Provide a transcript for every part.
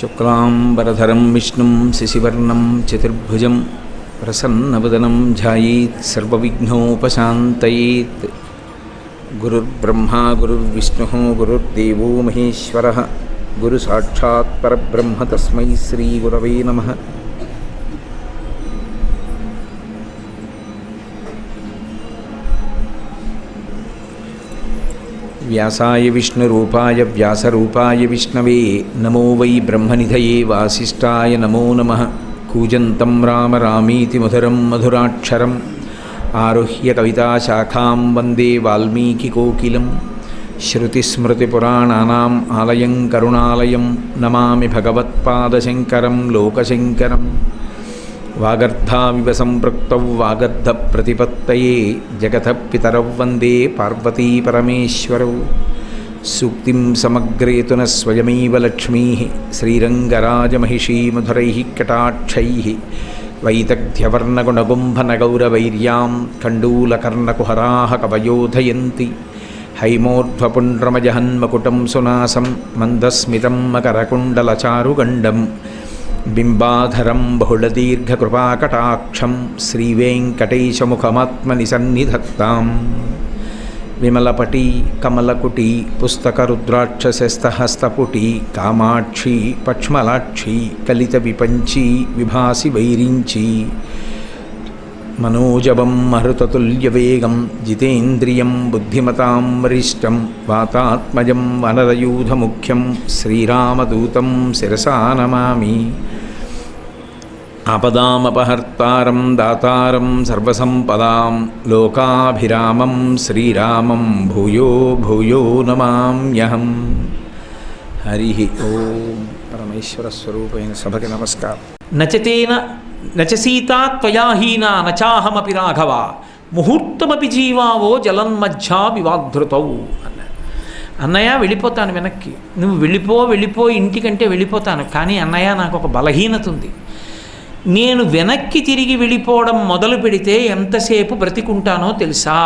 శుక్లాంబరధరం విష్ణుం శశివర్ణం చతుర్భుజం ప్రసన్నవదనం ధ్యాయేత్ సర్వవిఘ్నోపశాంతయేత్. గురుర్బ్రహ్మా గురుర్విష్ణుః గురుర్దేవో మహేశ్వరః గురు సాక్షాత్ పరబ్రహ్మ తస్మై శ్రీ గురవే నమః. వ్యాసాయ విష్ణురూపాయ వ్యాసరూపాయ విష్ణవే నమో వై బ్రహ్మనిధయే వాసిష్ఠాయ నమో నమః. కూజంతం రామ రామీతి మధురం మధురాక్షరం ఆరుహ్య కవితాశాఖాం వందే వాల్మీకికోకిలం. శ్రుతిస్మృతిపురాణానాం ఆలయం కరుణాలయం నమామి భగవత్పాదశంకరం లోకశంకరం. వాగర్ధావివ సంపృక్తౌ వాగర్ధప్రతిపత్తయే జగతః పితరౌ వందే పార్వతీ పరమేశ్వరౌ. సూక్తిం సమగ్రేతున స్వయమేవ లక్ష్మీః శ్రీరంగరాజమహిషీ మధురైః కటాక్షైః. వైదగ్ధ్యవర్ణగుణగుంభనగౌరవైర్యాం కండూలకర్ణకుహరాः కవయోధయంతి. హైమోర్ధ్వపుండ్రమజహన్మకుటం సునాసం మందస్మితం మకరకుండలచారుగండం. బింబాధరం బహుళదీర్ఘకృపాకటాక్షం శ్రీవేంకటేశముఖమాత్మని సన్నిధత్తాం. విమలపటీ కమలకుటీ పుస్తకరుద్రాక్షసస్తహస్తపుటీ కామాక్షీ పక్ష్మలాక్షీ కలిత విపంచీ విభాసి వైరించీ. మనోజవం మహృతతుల్యవేగం జితేంద్రియం బుద్ధిమతాం వరిష్టం వాతాత్మజం వనరయూధముఖ్యం శ్రీరామదూతం శిరసా నమామి. ఆపదామపహర్తారం దాతారం సర్వసంపదాం లోకాభిరామం శ్రీరామం భూయో భూయో నమామ్యహం. హరి ఓం. పరమేశ్వర స్వరూపైన సభకి నమస్కారం. నచసీతా త్వయా హీనా నచాహమపి రాఘవ ముహూర్తమపి జీవావో జలన్మధ్యా వివాధృతౌ అన్నాడు. అన్నయ్య వెళ్ళిపోతాను వెనక్కి, నువ్వు వెళ్ళిపో ఇంటికంటే వెళ్ళిపోతాను, కానీ అన్నయ్య నాకు ఒక బలహీనత ఉంది. నేను వెనక్కి తిరిగి వెళ్ళిపోవడం మొదలు పెడితే ఎంతసేపు బ్రతికుంటానో తెలుసా?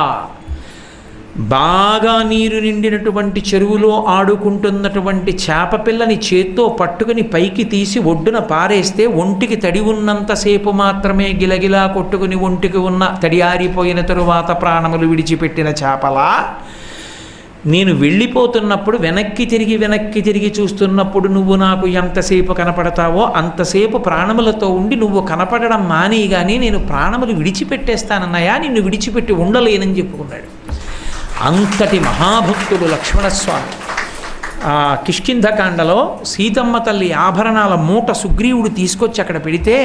బాగా నీరు నిండినటువంటి చెరువులో ఆడుకుంటున్నటువంటి చేప పిల్లని చేత్తో పట్టుకుని పైకి తీసి ఒడ్డున పారేస్తే ఒంటికి తడి ఉన్నంతసేపు మాత్రమే గిలగిలా కొట్టుకుని ఒంటికి ఉన్న తడి ఆరిపోయిన తరువాత ప్రాణములు విడిచిపెట్టిన చేపలా నేను వెళ్ళిపోతున్నప్పుడు వెనక్కి తిరిగి చూస్తున్నప్పుడు నువ్వు నాకు ఎంతసేపు కనపడతావో అంతసేపు ప్రాణములతో ఉండి నువ్వు కనపడడం మాని, కానీ నేను ప్రాణములు విడిచిపెట్టేస్తానన్నయ్యా, నిన్ను విడిచిపెట్టి ఉండలేనని చెప్పుకున్నాడు. అంతటి మహాభక్తుడు లక్ష్మణస్వామి. కిష్కింధకాండలో సీతమ్మ తల్లి ఆభరణాల మూట సుగ్రీవుడు తీసుకొచ్చి అక్కడ పెడితే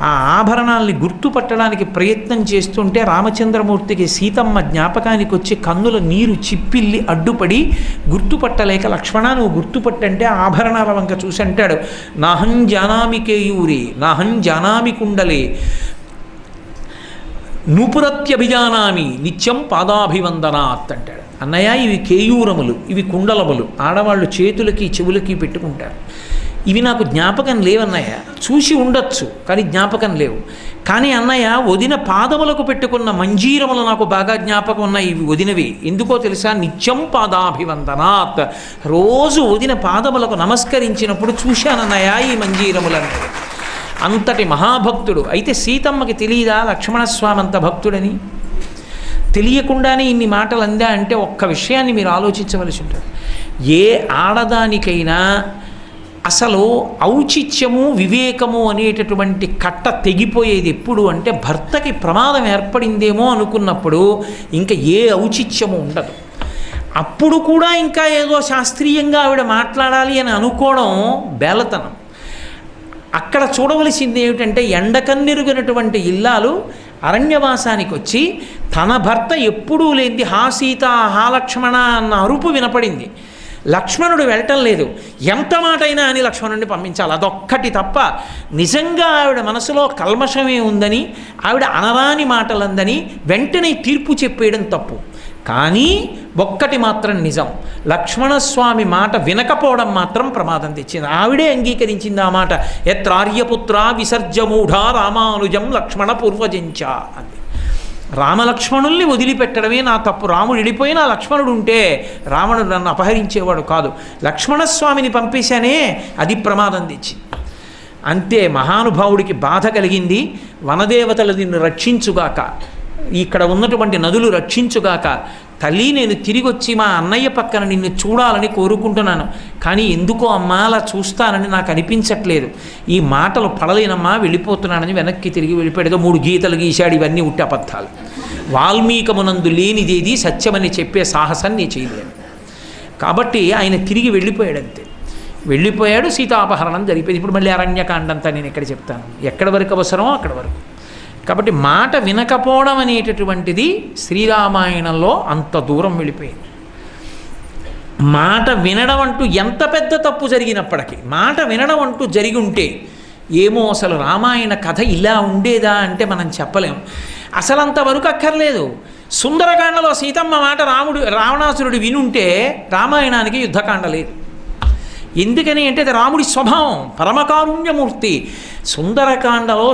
ఆ ఆభరణాలని గుర్తుపట్టడానికి ప్రయత్నం చేస్తుంటే రామచంద్రమూర్తికి సీతమ్మ జ్ఞాపకానికి వచ్చి కన్నుల నీరు చిప్పిల్లి అడ్డుపడి గుర్తుపట్టలేక, లక్ష్మణ నువ్వు గుర్తుపట్టంటే ఆభరణాల వంక చూసి అంటాడు, నాహం జానామి కేయూరి నాహం జానామి కుండలే నూపురత్యభిజానామి నిత్యం పాదాభివందనాత్ అంటాడు. అన్నయ్య ఇవి కేయూరములు, ఇవి కుండలములు, ఆడవాళ్ళు చేతులకి చెవులకి పెట్టుకుంటారు. ఇవి నాకు జ్ఞాపకం లేవన్నయ్య, చూసి ఉండొచ్చు కానీ జ్ఞాపకం లేవు. కానీ అన్నయ్య వదిన పాదములకు పెట్టుకున్న మంజీరములు నాకు బాగా జ్ఞాపకం ఉన్నాయి, ఇవి వదినవి. ఎందుకో తెలుసా? నిత్యం పాదాభివందనాత్, రోజు వదిన పాదములకు నమస్కరించినప్పుడు చూశానన్నయ్య ఈ మంజీరములన్నీ. అంతటి మహాభక్తుడు. అయితే సీతమ్మకి తెలియదా లక్ష్మణస్వామి అంత భక్తుడని? తెలియకుండానే ఇన్ని మాటలు అందా అంటే ఒక్క విషయాన్ని మీరు ఆలోచించవలసి ఉంటుంది. ఏ ఆడదానికైనా అసలు ఔచిత్యము వివేకము అనేటటువంటి కట్ట తెగిపోయేది ఎప్పుడు అంటే భర్తకి ప్రమాదం ఏర్పడిందేమో అనుకున్నప్పుడు ఇంకా ఏ ఔచిత్యము ఉండదు. అప్పుడు కూడా ఇంకా ఏదో శాస్త్రీయంగా ఆవిడ మాట్లాడాలి అని అనుకోవడం బేలతనం. అక్కడ చూడవలసింది ఏమిటంటే ఎండకన్నెరుగినటువంటి ఇల్లాలు అరణ్యవాసానికి వచ్చి తన భర్త ఎప్పుడూ లేనిది హా సీత హా లక్ష్మణ అన్న అరుపు వినపడింది. లక్ష్మణుడు వెళ్ళటం లేదు. ఎంత మాటైనా అని లక్ష్మణుడిని పంపించాలి, అదొక్కటి తప్ప. నిజంగా ఆవిడ మనసులో కల్మషమే ఉందని, ఆవిడ అనరాని మాటలందని వెంటనే తీర్పు చెప్పేయడం తప్పు. కానీ ఒక్కటి మాత్రం నిజం, లక్ష్మణస్వామి మాట వినకపోవడం మాత్రం ప్రమాదం తెచ్చింది. ఆవిడే అంగీకరించింది ఆ మాట. యత్రార్యపుత్ర విసర్జమూఢ రామానుజం లక్ష్మణ పూర్వజంచ అంది. రామలక్ష్మణుల్ని వదిలిపెట్టడమే నా తప్పు. రాముడు వెళ్ళిపోయి నా లక్ష్మణుడు ఉంటే రావణుడు నన్ను అపహరించేవాడు కాదు. లక్ష్మణస్వామిని పంపేశానే, అది ప్రమాదం తెచ్చింది. అంతే, మహానుభావుడికి బాధ కలిగింది. వనదేవతలు నిన్ను రక్షించుగాక, ఇక్కడ ఉన్నటువంటి నదులు రక్షించుగాక. తల్లి, నేను తిరిగి వచ్చి మా అన్నయ్య పక్కన నిన్ను చూడాలని కోరుకుంటున్నాను, కానీ ఎందుకో అమ్మా అలా చూస్తానని నాకు అనిపించట్లేదు. ఈ మాటలు పడలేనమ్మా, వెళ్ళిపోతున్నానని వెనక్కి తిరిగి వెళ్ళిపోయాడు. 3 గీతలు గీశాడు. ఇవన్నీ ఉట్టి అబద్ధాలు. వాల్మీకమునందు లేనిదేది సత్యమని చెప్పే సాహసం నేను చేయలేను. కాబట్టి ఆయన తిరిగి వెళ్ళిపోయాడు. అంతే, వెళ్ళిపోయాడు. సీతాపహరణం జరిగిపోయింది. ఇప్పుడు మళ్ళీ అరణ్యకాండంతా నేను ఎక్కడ చెప్తాను, ఎక్కడి వరకు అవసరమో అక్కడి వరకు. కాబట్టి మాట వినకపోవడం అనేటటువంటిది శ్రీరామాయణంలో అంత దూరం వెళ్ళిపోయింది. మాట వినడం అంటూ ఎంత పెద్ద తప్పు జరిగినప్పటికీ, మాట వినడం అంటూ జరిగి ఉంటే ఏమో అసలు రామాయణ కథ ఇలా ఉండేదా అంటే మనం చెప్పలేము. అసలు అంతవరకు అక్కర్లేదు. సుందరకాండలో సీతమ్మ మాట రావణాసురుడు వినుంటే రామాయణానికి యుద్ధకాండ లేదు. ఎందుకని అంటే అది రాముడి స్వభావం, పరమకారుణ్యమూర్తి. సుందరకాండలో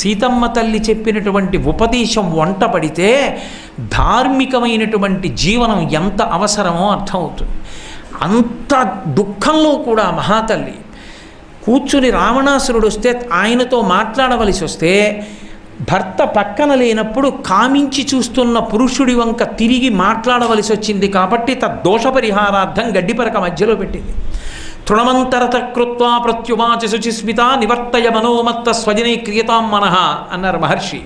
సీతమ్మ తల్లి చెప్పినటువంటి ఉపదేశం వంట పడితే ధార్మికమైనటువంటి జీవనం ఎంత అవసరమో అర్థమవుతుంది. అంత దుఃఖంలో కూడా మహాతల్లి కూర్చుని రావణాసురుడు వస్తే ఆయనతో మాట్లాడవలసి వస్తే భర్త పక్కన లేనప్పుడు కామించి చూస్తున్న పురుషుడి వంక తిరిగి మాట్లాడవలసి వచ్చింది. కాబట్టి తద్దోష పరిహారార్థం గడ్డిపరక మధ్యలో పెట్టింది. తృణమంతరత కృత్వా ప్రత్యువాచ శుచిస్మిత నివర్తయ మనోమత్త స్వజనే క్రియతాం మనః అన్నారు మహర్షి.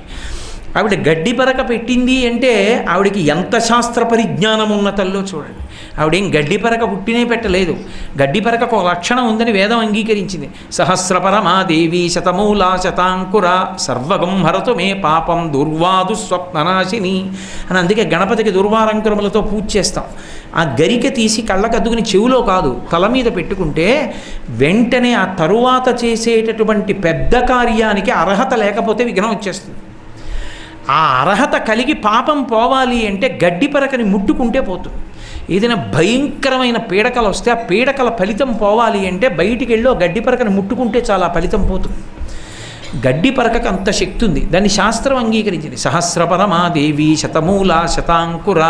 ఆవిడ గడ్డిపరక పెట్టింది అంటే ఆవిడికి ఎంత శాస్త్ర పరిజ్ఞానం ఉన్న తల్లో చూడండి. ఆవిడేం గడ్డిపరక పుట్టినే పెట్టలేదు. గడ్డిపరకకు ఒక లక్షణం ఉందని వేదం అంగీకరించింది. సహస్రపరమాదేవి శతమూలా శతాంకుర సర్వగం హరతు మే పాపం దుర్వాదు స్వప్ననాశిని అని. అందుకే గణపతికి దుర్వారంకురములతో పూజ చేస్తాం. ఆ గరిక తీసి కళ్ళకద్దుకుని చెవులో కాదు తల మీద పెట్టుకుంటే వెంటనే ఆ తరువాత చేసేటటువంటి పెద్ద కార్యానికి అర్హత లేకపోతే విఘ్నం వచ్చేస్తుంది. ఆ అర్హత కలిగి పాపం పోవాలి అంటే గడ్డిపరకని ముట్టుకుంటే పోతుంది. ఏదైనా భయంకరమైన పీడకలు వస్తే ఆ పీడకల ఫలితం పోవాలి అంటే బయటికి వెళ్ళి గడ్డిపరకని ముట్టుకుంటే చాలా ఫలితం పోతుంది. గడ్డిపరకకు అంత శక్తి ఉంది. దాన్ని శాస్త్రం అంగీకరించింది. సహస్రపరమాదేవి శతమూల శతాంకుర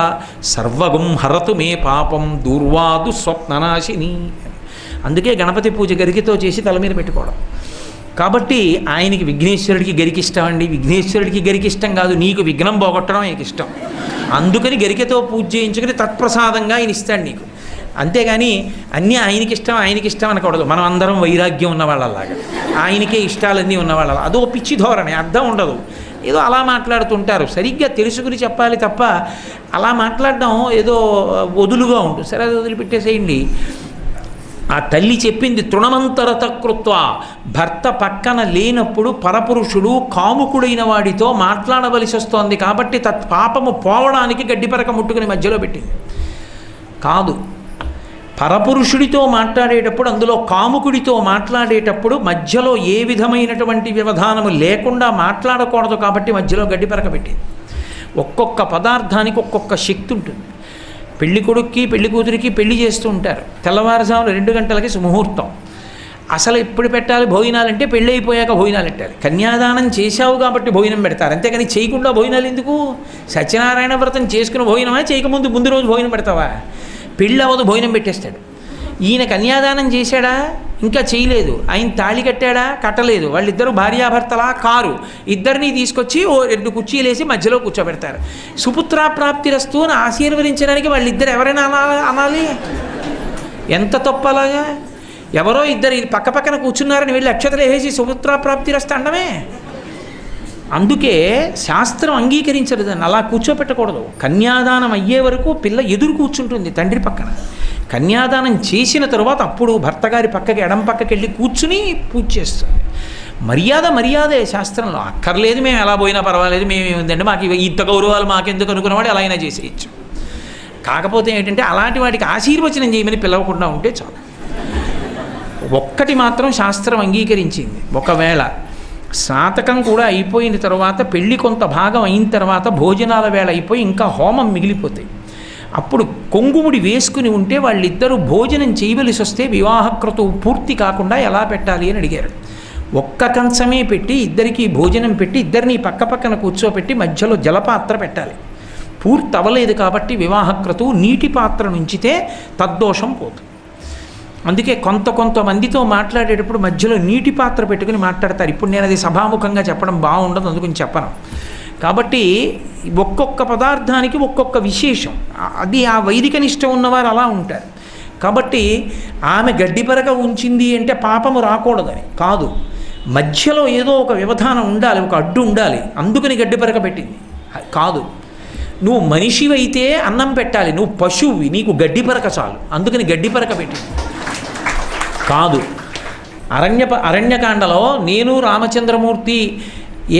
సర్వగుం హరతు మే పాపం దూర్వాదు స్వప్ననాశిని. అందుకే గణపతి పూజ గరికితో చేసి తల మీద పెట్టుకోవడం. కాబట్టి ఆయనకి విఘ్నేశ్వరుడికి గరికిష్టం అండి. విఘ్నేశ్వరుడికి గరికిష్టం కాదు, నీకు విఘ్నం పోగొట్టడం ఆయనకి ఇష్టం. అందుకని గరికతో పూజ చేయించుకుని తత్ప్రసాదంగా ఆయన ఇస్తాడు నీకు. అంతేగాని అన్నీ ఆయనకి ఇష్టం అనకూడదు. మనం అందరం వైరాగ్యం ఉన్నవాళ్ళలాగా, ఆయనకే ఇష్టాలన్నీ ఉన్నవాళ్ళ, అదో పిచ్చి ధోరణి, అర్థం ఉండదు. ఏదో అలా మాట్లాడుతుంటారు. సరిగ్గా తెలుసుకుని చెప్పాలి తప్ప అలా మాట్లాడడం ఏదో వదులుగా ఉంటుంది. సరే, అది వదిలిపెట్టేసేయండి. ఆ తల్లి చెప్పింది తృణమంతరత కృత్వ. భర్త పక్కన లేనప్పుడు పరపురుషుడు కాముకుడైన వాడితో మాట్లాడవలసి వస్తోంది కాబట్టి పాపము పోవడానికి గడ్డిపరక ముట్టుకుని మధ్యలో పెట్టింది కాదు. పరపురుషుడితో మాట్లాడేటప్పుడు, అందులో కాముకుడితో మాట్లాడేటప్పుడు మధ్యలో ఏ విధమైనటువంటి వ్యవధానము లేకుండా మాట్లాడకూడదు కాబట్టి మధ్యలో గడ్డిపరక పెట్టింది. ఒక్కొక్క పదార్థానికి ఒక్కొక్క శక్తి ఉంటుంది. పెళ్లి కొడుక్కి పెళ్లి కూతురికి పెళ్లి చేస్తూ ఉంటారు. తెల్లవారుజామున 2 గంటలకి సుముహూర్తం. అసలు ఎప్పుడు పెట్టాలి భోజనాలంటే పెళ్ళి అయిపోయాక భోజనాలు పెట్టాలి. కన్యాదానం చేశావు కాబట్టి భోజనం పెడతారు, అంతేకాని చేయకుండా భోజనాలు ఎందుకు? సత్యనారాయణ వ్రతం చేసుకుని భోజనమా, చేయకముందు ముందు రోజు భోజనం పెడతావా? పెళ్ళి అవ్వదు, భోజనం పెట్టేస్తాడు. ఈయన కన్యాదానం చేశాడా? ఇంకా చేయలేదు. ఆయన తాళి కట్టాడా? కట్టలేదు. వాళ్ళిద్దరూ భార్యాభర్తలా కారు. ఇద్దరిని తీసుకొచ్చి 2 కుర్చీలు వేసి మధ్యలో కూర్చోబెడతారు. సుపుత్ర ప్రాప్తిరస్తు అని ఆశీర్వదించడానికి వాళ్ళిద్దరు ఎవరైనా అనాలి? ఎంత తప్పలాగా? ఎవరో ఇద్దరు పక్క పక్కన కూర్చున్నారని వెళ్ళి అక్షతలు వేసి సుపుత్ర ప్రాప్తిరస్తు అండమే. అందుకే శాస్త్రం అంగీకరించదు దాన్ని, అలా కూర్చోపెట్టకూడదు. కన్యాదానం అయ్యే వరకు పిల్ల ఎదురు కూర్చుంటుంది తండ్రి పక్కన. కన్యాదానం చేసిన తరువాత అప్పుడు భర్త గారి పక్కకి ఎడం పక్కకి వెళ్ళి కూర్చుని పూజ చేస్తుంది. మర్యాదే శాస్త్రంలో. అక్కర్లేదు, మేము ఎలా పోయినా పర్వాలేదు, మేమేముందంటే మాకు ఇంత గౌరవాలు మాకెందుకు అనుకున్నవాడు ఎలా అయినా చేసేయచ్చు. కాకపోతే ఏంటంటే అలాంటి వాటికి ఆశీర్వచనం చేయమని పిలవకుండా ఉంటే చాలు. ఒక్కటి మాత్రం శాస్త్రం అంగీకరించింది, ఒకవేళ స్నాతకం కూడా అయిపోయిన తర్వాత పెళ్ళి కొంత భాగం అయిన తర్వాత భోజనాల వేళ అయిపోయి ఇంకా హోమం మిగిలిపోతాయి. అప్పుడు కొంగుముడి వేసుకుని ఉంటే వాళ్ళిద్దరూ భోజనం చేయవలసి వస్తే వివాహక్రతువు పూర్తి కాకుండా ఎలా పెట్టాలి అని అడిగారు. ఒక్క కంచమే పెట్టి ఇద్దరికీ భోజనం పెట్టి ఇద్దరిని పక్క పక్కన కూర్చోపెట్టి మధ్యలో జలపాత్ర పెట్టాలి. పూర్తి అవ్వలేదు కాబట్టి వివాహక్రతువు నీటి పాత్ర నుంచితే తద్దోషం పోతుంది. అందుకే కొంతమందితో మాట్లాడేటప్పుడు మధ్యలో నీటి పాత్ర పెట్టుకుని మాట్లాడతారు. ఇప్పుడు నేను అది సభాముఖంగా చెప్పడం బాగుండదు, అందుకని చెప్పను. కాబట్టి ఒక్కొక్క పదార్థానికి ఒక్కొక్క విశేషం, అది ఆ వైదిక నిష్ట ఉన్నవారు అలా ఉంటారు. కాబట్టి ఆమె గడ్డిపరక ఉంచింది అంటే పాపము రాకూడదని కాదు, మధ్యలో ఏదో ఒక వ్యవధానం ఉండాలి, ఒక అడ్డు ఉండాలి, అందుకని గడ్డిపరక పెట్టింది కాదు. నువ్వు మనిషివైతే అన్నం పెట్టాలి, నువ్వు పశువువి, నీకు గడ్డిపరక చాలు, అందుకని గడ్డిపరక పెట్టింది కాదు. అరణ్యకాండలో నేను రామచంద్రమూర్తి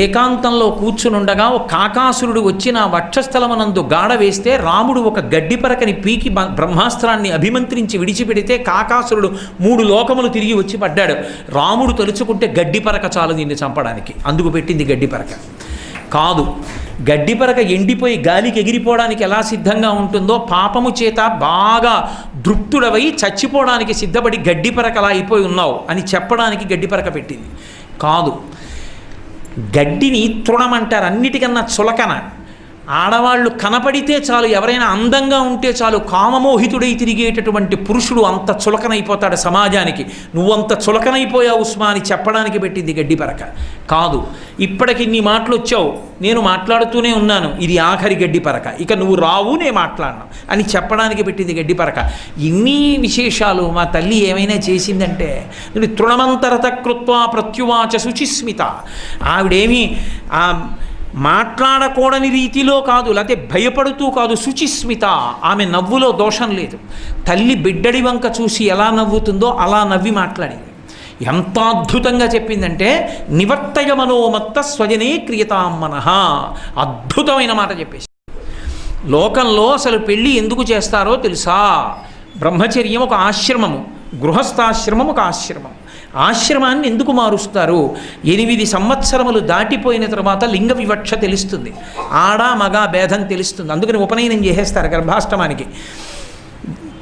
ఏకాంతంలో కూర్చునుండగా ఒక కాకాసురుడు వచ్చి నా వక్షస్థలమునందు గాఢ వేస్తే రాముడు ఒక గడ్డిపరకని పీకి బ్రహ్మాస్త్రాన్ని అభిమంత్రించి విడిచిపెడితే కాకాసురుడు 3 లోకములు తిరిగి వచ్చి పడ్డాడు. రాముడు తలుచుకుంటే గడ్డిపరక చాలు దీన్ని చంపడానికి, అందుకు పెట్టింది గడ్డిపరక కాదు. గడ్డిపరక ఎండిపోయి గాలికి ఎగిరిపోవడానికి ఎలా సిద్ధంగా ఉంటుందో పాపము చేత బాగా దృప్తుడవై చచ్చిపోవడానికి సిద్ధపడి గడ్డిపరకలా అయిపోయి ఉన్నావు అని చెప్పడానికి గడ్డిపరక పెట్టింది కాదు. గడ్డిని తృణమంటారు, అన్నిటికన్నా చులకన. ఆడవాళ్ళు కనపడితే చాలు, ఎవరైనా అందంగా ఉంటే చాలు, కామమోహితుడై తిరిగేటటువంటి పురుషుడు అంత చులకనైపోతాడు సమాజానికి. నువ్వంత చులకనైపోయావు ఉస్మా అని చెప్పడానికి పెట్టింది గడ్డిపరక కాదు. ఇప్పటికి నీ మాటలు వచ్చావు, నేను మాట్లాడుతూనే ఉన్నాను, ఇది ఆఖరి గడ్డిపరక, ఇక నువ్వు రావు, నేను మాట్లాడను అని చెప్పడానికి పెట్టింది గడ్డిపరక. ఇన్ని విశేషాలు మా తల్లి ఏమైనా చేసిందంటే, తృణమంతరత కృత్వా ప్రత్యువాచ శుచిస్మిత. ఆవిడేమి మాట్లాడకూడని రీతిలో కాదు, లేకపోతే భయపడుతూ కాదు, శుచిస్మిత. ఆమె నవ్వులో దోషం లేదు. తల్లి బిడ్డడి వంక చూసి ఎలా నవ్వుతుందో అలా నవ్వి మాట్లాడింది. ఎంత అద్భుతంగా చెప్పిందంటే, నివర్తయ మనోమత్త స్వజనే క్రియతాం మనః. అద్భుతమైన మాట చెప్పేసి. లోకంలో అసలు పెళ్ళి ఎందుకు చేస్తారో తెలుసా? బ్రహ్మచర్యం ఒక ఆశ్రమము, గృహస్థాశ్రమం ఒక ఆశ్రమం. ఆశ్రమాన్ని ఎందుకు మారుస్తారు? 8 సంవత్సరములు దాటిపోయిన తర్వాత లింగ వివక్ష తెలుస్తుంది, ఆడ మగ భేదం తెలుస్తుంది. అందుకని ఉపనయనం చేసేస్తారు గర్భాష్టమానికి.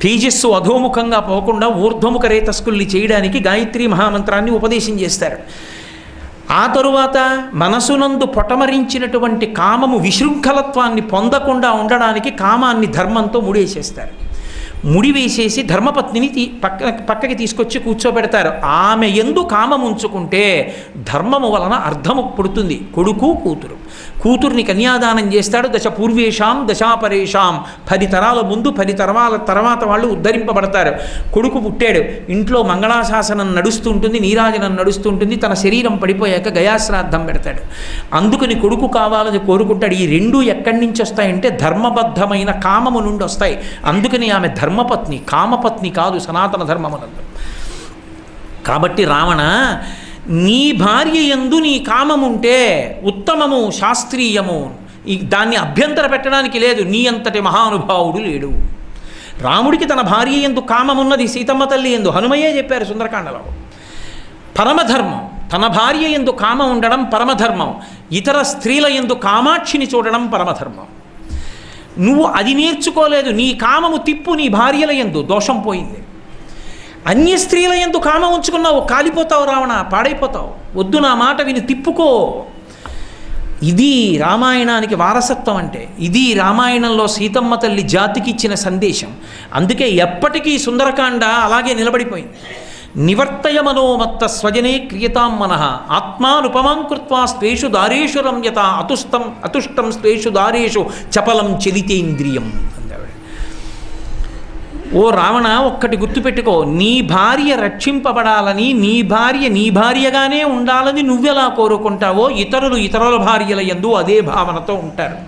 తేజస్సు అధోముఖంగా పోకుండా ఊర్ధ్వముఖ రేతస్కుల్ని చేయడానికి గాయత్రి మహామంత్రాన్ని ఉపదేశం చేస్తారు. ఆ తరువాత మనసునందు పొటమరించినటువంటి కామము విశృంఖలత్వాన్ని పొందకుండా ఉండడానికి కామాన్ని ధర్మంతో ముడేసేస్తారు. ముడివేసేసి ధర్మపత్నిని పక్కకి తీసుకొచ్చి కూర్చోబెడతారు. ఆమె యందు కామం ఉంచుకుంటే ధర్మము వలన అర్థము పుడుతుంది. కొడుకు కూతురు, కూతుర్ని కన్యాదానం చేస్తాడు. దశ పూర్వేషాం దశాపరేషాం, 10 తరాల ముందు 10 తరాల తర్వాత వాళ్ళు ఉద్ధరింపబడతారు. కొడుకు పుట్టాడు, ఇంట్లో మంగళాశాసనం నడుస్తుంటుంది, నీరాజనం నడుస్తుంటుంది. తన శరీరం పడిపోయాక గయాశ్రాద్ధం పెడతాడు. అందుకని కొడుకు కావాలని కోరుకుంటాడు. ఈ 2 ఎక్కడి నుంచి వస్తాయంటే ధర్మబద్ధమైన కామము నుండి వస్తాయి. అందుకని ఆమె ధర్మపత్ని, కామపత్ని కాదు సనాతన ధర్మమునందు. కాబట్టి రావణ, నీ భార్య యందు నీ కామముంటే ఉత్తమము, శాస్త్రీయము, దాన్ని అభ్యంతర పెట్టడానికి లేదు. నీ అంతటి మహానుభావుడు లేడు. రాముడికి తన భార్య యందు కామమున్నది, సీతమ్మ తల్లి యందు హనుమయ్యే చెప్పారు సుందరకాండలో. పరమధర్మం, తన భార్య యందు కామం ఉండడం పరమధర్మం. ఇతర స్త్రీల యందు కామాక్షిని చూడడం పరమధర్మం. నువ్వు అది నేర్చుకోలేదు. నీ కామము తిప్పు, నీ భార్యల యందు దోషం పోయింది. అన్య స్త్రీల యందు కామం ఉంచుకున్నావు, కాలిపోతావు రావణ, పాడైపోతావు. వద్దు, నా మాట విని తిప్పుకో. ఇది రామాయణానికి వారసత్వం అంటే. ఇది రామాయణంలో సీతమ్మ తల్లి జాతికి ఇచ్చిన సందేశం. అందుకే ఎప్పటికీ సుందరకాండ అలాగే నిలబడిపోయింది. నివర్తయ మనోమత్త స్వజనే క్రియతాం మనః ఆత్మానుపమాం కృత్వా స్వేషు దారేషు రమ్యత అతుష్టం స్వేషు దారేషు చపలం చలితేంద్రియం అందావిడ. ఓ రావణ, ఒక్కటి గుర్తుపెట్టుకో, నీ భార్య రక్షింపబడాలని, నీ భార్యగానే ఉండాలని నువ్వెలా కోరుకుంటావో ఇతరుల భార్యల యందు అదే భావనతో ఉంటారు.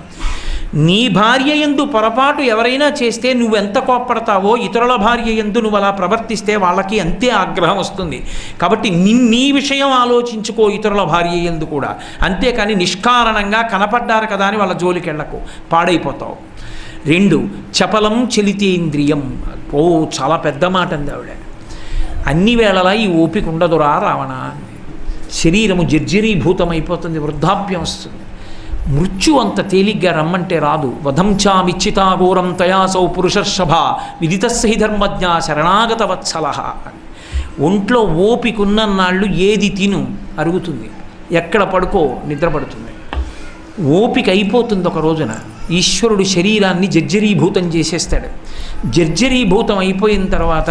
నీ భార్య యందు పొరపాటు ఎవరైనా చేస్తే నువ్వెంత కోప్పడతావో ఇతరుల భార్య యందు నువ్వు అలా ప్రవర్తిస్తే వాళ్ళకి అంతే ఆగ్రహం వస్తుంది. కాబట్టి నీ విషయం ఆలోచించుకో ఇతరుల భార్య యందు కూడా. అంతేకాని నిష్కారణంగా కనపడ్డారు కదా అని వాళ్ళ జోలికి వెళ్ళకు, పాడైపోతావు. 2 చపలం చలితేంద్రియం. ఓ చాలా పెద్ద మాట అంది ఆవిడ. అన్ని వేళలా ఈ ఓపిక ఉండదురా రావణ. శరీరము జర్జరీభూతమైపోతుంది, వృద్ధాప్యం వస్తుంది. మృత్యు అంత తేలిగ్గా రమ్మంటే రాదు. వధంచామిచ్చితాఘోరం తయాసౌ పురుషర్షభ విదితస్సహి ధర్మజ్ఞ శరణాగత వత్సల. ఒంట్లో ఓపికన్నన్నాళ్ళు ఏది తిను అరుగుతుంది, ఎక్కడ పడుకో నిద్రపడుతుంది. ఓపిక అయిపోతుంది ఒక రోజున. ఈశ్వరుడు శరీరాన్ని జర్జరీభూతం చేసేస్తాడు. జర్జరీభూతం అయిపోయిన తర్వాత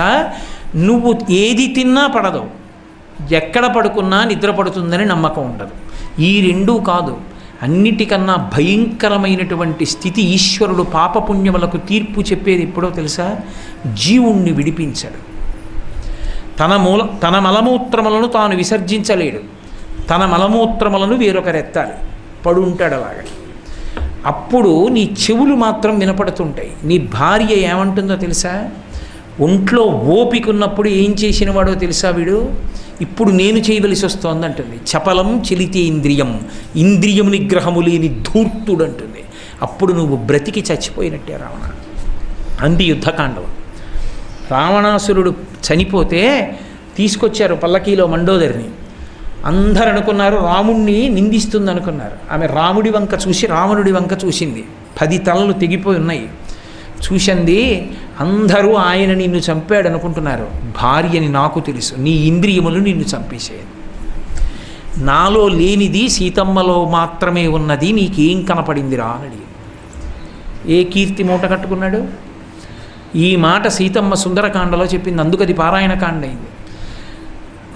నువ్వు ఏది తిన్నా పడదు, ఎక్కడ పడుకున్నా నిద్ర పడుతుందని నమ్మకం ఉండదు. ఈ 2 కాదు, అన్నిటికన్నా భయంకరమైనటువంటి స్థితి ఈశ్వరుడు పాపపుణ్యములకు తీర్పు చెప్పేది ఎప్పుడో తెలుసా? జీవుణ్ణి విడిపించాడు. తన మలమూత్రములను తాను విసర్జించలేడు, తన మలమూత్రములను వేరొకరెత్తాలి, పడుంటాడు అలాగా. అప్పుడు నీ చెవులు మాత్రం వినపడుతుంటాయి. నీ భార్య ఏమంటుందో తెలుసా? ఒంట్లో ఓపిక ఉన్నప్పుడు ఏం చేసిన వాడో తెలుసా వీడు? ఇప్పుడు నేను చేయవలసి వస్తోంది అంటుంది. చపలం చలితే ఇంద్రియం, ఇంద్రియము నిగ్రహము లేని ధూర్తుడు అంటుంది. అప్పుడు నువ్వు బ్రతికి చచ్చిపోయినట్టే రావణ. అంది యుద్ధకాండం. రావణాసురుడు చనిపోతే తీసుకొచ్చారు పల్లకీలో మండోదరిని. అందరు అనుకున్నారు రాముణ్ణి నిందిస్తుంది అనుకున్నారు. ఆమె రాముడి వంక చూసి రావణుడి వంక చూసింది. 10 తలలు తెగిపోయి ఉన్నాయి. చూసింది, అందరూ ఆయన నిన్ను చంపాడు అనుకుంటున్నారు. భార్యని నాకు తెలుసు, నీ ఇంద్రియములు నిన్ను చంపేసేది. నాలో లేనిది సీతమ్మలో మాత్రమే ఉన్నది, నీకేం కనపడిందిరా అని అడిగింది. ఏ కీర్తి మూట కట్టుకున్నాడు? ఈ మాట సీతమ్మ సుందరకాండలో చెప్పింది, అందుకది పారాయణకాండ అయింది.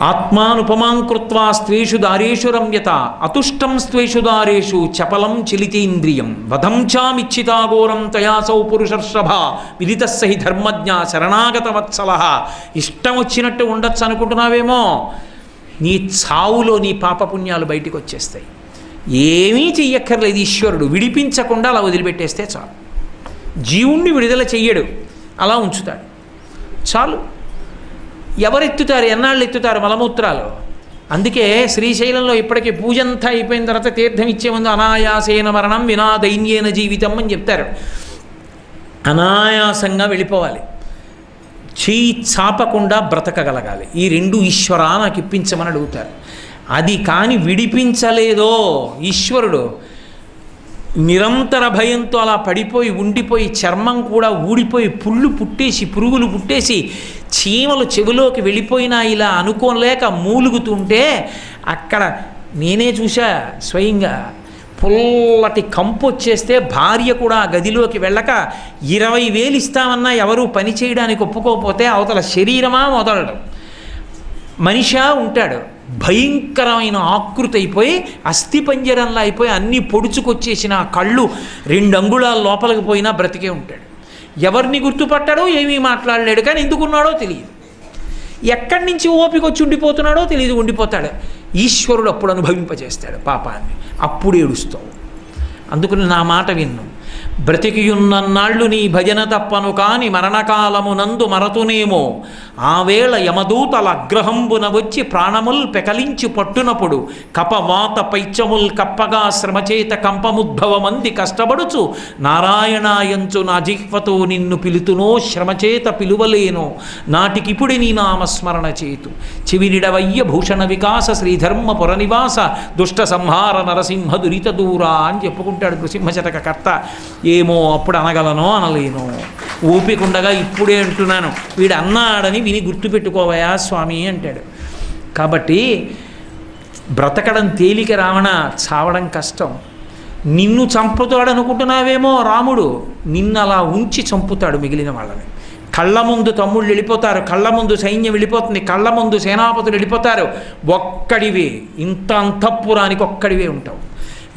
ఆత్మానుపమాం కృత్వా స్త్వేషు దారేషు రమ్యత అతుష్టం స్త్వేషు దారేషు చపలం చలితేంద్రియం వధంచామిచ్చితాఘోరం తయాసౌ పురుషర్షభ విదితస్సహి ధర్మజ్ఞ శరణాగత వత్సల. ఇష్టం వచ్చినట్టు ఉండొచ్చు అనుకుంటున్నావేమో, నీ చావులో నీ పాపపుణ్యాలు బయటికి వచ్చేస్తాయి. ఏమీ చెయ్యక్కర్లేదు, ఈశ్వరుడు విడిపించకుండా అలా వదిలిపెట్టేస్తే చాలు. జీవుణ్ణి విడుదల చెయ్యడు, అలా ఉంచుతాడు చాలు. ఎవరెత్తుతారు, ఎన్నాళ్ళు ఎత్తుతారు మలమూత్రాలు? అందుకే శ్రీశైలంలో ఇప్పటికీ పూజంతా అయిపోయిన తర్వాత తీర్థం ఇచ్చే ముందు అనాయాసేన మరణం వినా దైన్యేన జీవితం అని చెప్తారు. అనాయాసంగా వెళ్ళిపోవాలి, చేయి చాపకుండా బ్రతకగలగాలి. ఈ 2 ఈశ్వరా నాకు ఇప్పించమని అడుగుతారు. అది కానీ విడిపించలేదో ఈశ్వరుడు, నిరంతర భయంతో అలా పడిపోయి ఉండిపోయి చర్మం కూడా ఊడిపోయి పుళ్ళు పుట్టేసి పురుగులు పుట్టేసి చీమలు చెవిలోకి వెళ్ళిపోయినా ఇలా అనుకోలేక మూలుగుతుంటే అక్కడ నేనే చూసా స్వయంగా. పుల్లటి కంపు వచ్చేస్తే భార్య కూడా గదిలోకి వెళ్ళక 20,000 ఇస్తామన్నా ఎవరూ పని చేయడానికి ఒప్పుకోకపోతే అవతల శరీరమా మొదలడం మనిషా ఉంటాడు. భయంకరమైన ఆకృతి అయిపోయి అస్థిపంజరంలా అయిపోయి అన్నీ పొడుచుకొచ్చేసిన కళ్ళు 2 అంగుళాల లోపలికి పోయినా బ్రతికే ఉంటాడు. ఎవరిని గుర్తుపట్టాడో ఏమీ మాట్లాడలేడు, కానీ ఎందుకున్నాడో తెలియదు. ఎక్కడి నుంచి ఓపిక వచ్చి ఉండిపోతున్నాడో తెలియదు, ఉండిపోతాడు. ఈశ్వరుడు అప్పుడు అనుభవింపజేస్తాడు పాపాన్ని, అప్పుడు ఏడుస్తావు. అందుకని నా మాట విన్ను. బ్రతికియున్నన్నాళ్ళు నీ భజన తప్పను కాని మరణకాలమునందు మరతునేమో ఆవేళ యమదూతల అగ్రహంబున వచ్చి ప్రాణముల్ పెకలించి పట్టునప్పుడు కపవాత పైత్యముల్ కప్పగా శ్రమచేత కంపముద్భవమంది కష్టపడుచు నారాయణాయంచు నా జిహ్వతో నిన్ను పిలుతునో శ్రమచేత పిలువలేనో నాటికిపుడి నీ నామస్మరణ చేతు చెవినిడవయ్య భూషణ వికాస శ్రీధర్మ పురనివాస దుష్ట సంహార నరసింహ దురిత దూరా అని చెప్పుకుంటాడు నృసింహశతక కర్త. ఏమో అప్పుడు అనగలనో అనలేనో, ఓపికండగా ఇప్పుడే అంటున్నాను, వీడు అన్నాడని విని గుర్తుపెట్టుకోవయా స్వామి అంటాడు. కాబట్టి బ్రతకడం తేలిక రావణ, చావడం కష్టం. నిన్ను చంపుతాడు అనుకుంటున్నావేమో రాముడు, నిన్ను అలా ఉంచి చంపుతాడు మిగిలిన వాళ్ళని. కళ్ళ ముందు తమ్ముళ్ళు వెళ్ళిపోతారు, కళ్ళ ముందు సైన్యం వెళ్ళిపోతుంది, కళ్ళ ముందు సేనాపతులు వెళ్ళిపోతారు. ఒక్కడివే, ఇంత అంతఃపురానికి ఒక్కడివే ఉంటావు,